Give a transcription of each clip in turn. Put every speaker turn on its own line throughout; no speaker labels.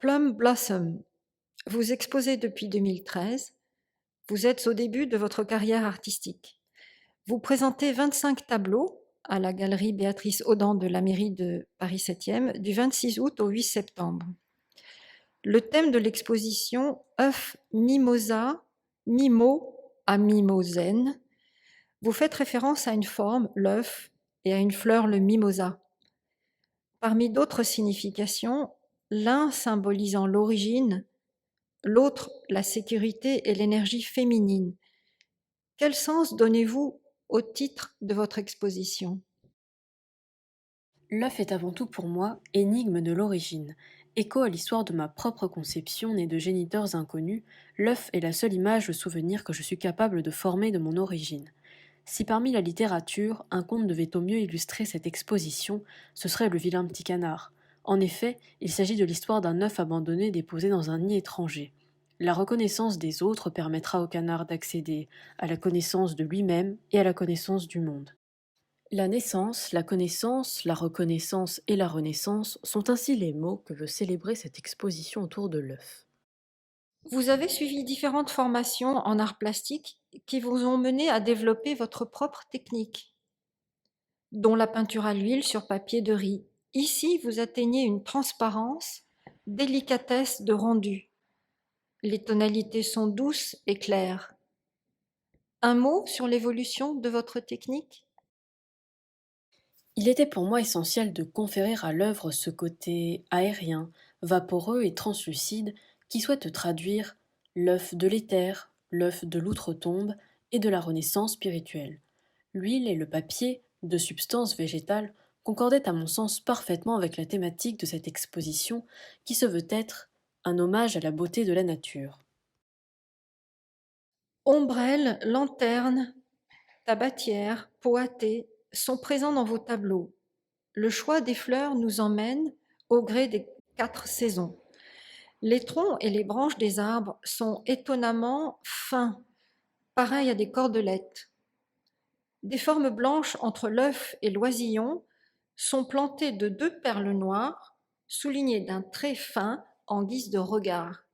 Plum Blossom, vous exposez depuis 2013. Vous êtes au début de votre carrière artistique. Vous présentez 25 tableaux à la galerie Béatrice Audin de la mairie de Paris 7e du 26 août au 8 septembre. Le thème de l'exposition œuf mimosa, mimo à mimosène. Vous faites référence à une forme, l'œuf, et à une fleur, le mimosa. Parmi d'autres significations, l'un symbolisant l'origine, l'autre la sécurité et l'énergie féminine. Quel sens donnez-vous au titre de votre exposition?
L'œuf est avant tout pour moi énigme de l'origine. Écho à l'histoire de ma propre conception née de géniteurs inconnus, l'œuf est la seule image de souvenir que je suis capable de former de mon origine. Si parmi la littérature, un conte devait au mieux illustrer cette exposition, ce serait Le vilain petit canard. En effet, il s'agit de l'histoire d'un œuf abandonné déposé dans un nid étranger. La reconnaissance des autres permettra au canard d'accéder à la connaissance de lui-même et à la connaissance du monde. La naissance, la connaissance, la reconnaissance et la renaissance sont ainsi les mots que veut célébrer cette exposition autour de l'œuf.
Vous avez suivi différentes formations en arts plastiques qui vous ont mené à développer votre propre technique, dont la peinture à l'huile sur papier de riz. Ici, vous atteignez une transparence, délicatesse de rendu. Les tonalités sont douces et claires. Un mot sur l'évolution de votre technique?
Il était pour moi essentiel de conférer à l'œuvre ce côté aérien, vaporeux et translucide qui souhaite traduire l'œuf de l'éther, l'œuf de l'outre-tombe et de la renaissance spirituelle. L'huile et le papier, deux substances végétales, concordaient à mon sens parfaitement avec la thématique de cette exposition qui se veut être un hommage à la beauté de la nature.
Ombrelles, lanternes, tabatières, poatées sont présents dans vos tableaux. Le choix des fleurs nous emmène au gré des 4 saisons. Les troncs et les branches des arbres sont étonnamment fins, pareils à des cordelettes. Des formes blanches entre l'œuf et l'oisillon sont plantées de 2 perles noires, soulignées d'un trait fin en guise de regard.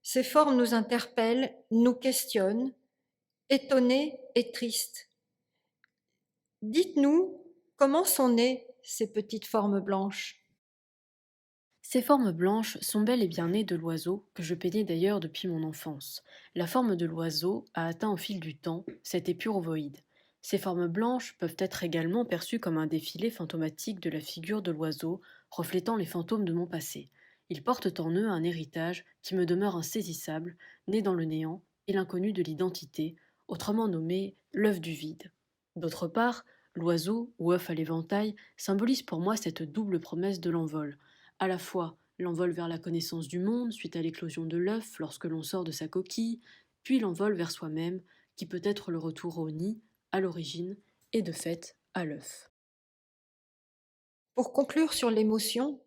Ces formes nous interpellent, nous questionnent, étonnés et tristes. Dites-nous comment sont nées ces petites formes blanches.
Ces formes blanches sont bel et bien nées de l'oiseau, que je peignais d'ailleurs depuis mon enfance. La forme de l'oiseau a atteint au fil du temps cet épure ovoïde. Ces formes blanches peuvent être également perçues comme un défilé fantomatique de la figure de l'oiseau, reflétant les fantômes de mon passé. Ils portent en eux un héritage qui me demeure insaisissable, né dans le néant et l'inconnu de l'identité, autrement nommé l'œuf du vide. D'autre part, l'oiseau, ou œuf à l'éventail, symbolise pour moi cette double promesse de l'envol à la fois l'envol vers la connaissance du monde suite à l'éclosion de l'œuf lorsque l'on sort de sa coquille, puis l'envol vers soi-même, qui peut être le retour au nid, à l'origine, et de fait à l'œuf.
Pour conclure sur l'émotion,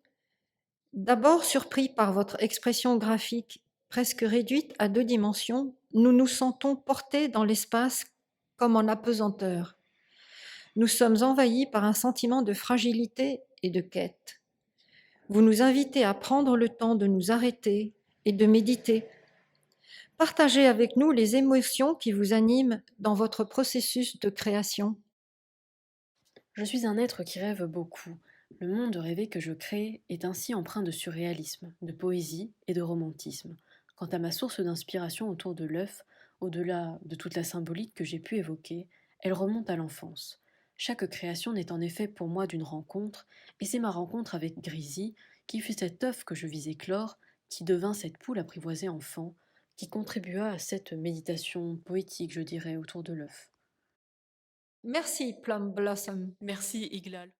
d'abord surpris par votre expression graphique presque réduite à 2 dimensions, nous nous sentons portés dans l'espace comme en apesanteur. Nous sommes envahis par un sentiment de fragilité et de quête. Vous nous invitez à prendre le temps de nous arrêter et de méditer. Partagez avec nous les émotions qui vous animent dans votre processus de création.
Je suis un être qui rêve beaucoup. Le monde rêvé que je crée est ainsi empreint de surréalisme, de poésie et de romantisme. Quant à ma source d'inspiration autour de l'œuf, au-delà de toute la symbolique que j'ai pu évoquer, elle remonte à l'enfance. Chaque création n'est en effet pour moi d'une rencontre, et c'est ma rencontre avec Grisi qui fut cet œuf que je vis éclore, qui devint cette poule apprivoisée enfant, qui contribua à cette méditation poétique, je dirais, autour de l'œuf.
Merci Plum Blossom.
Merci, Iglal.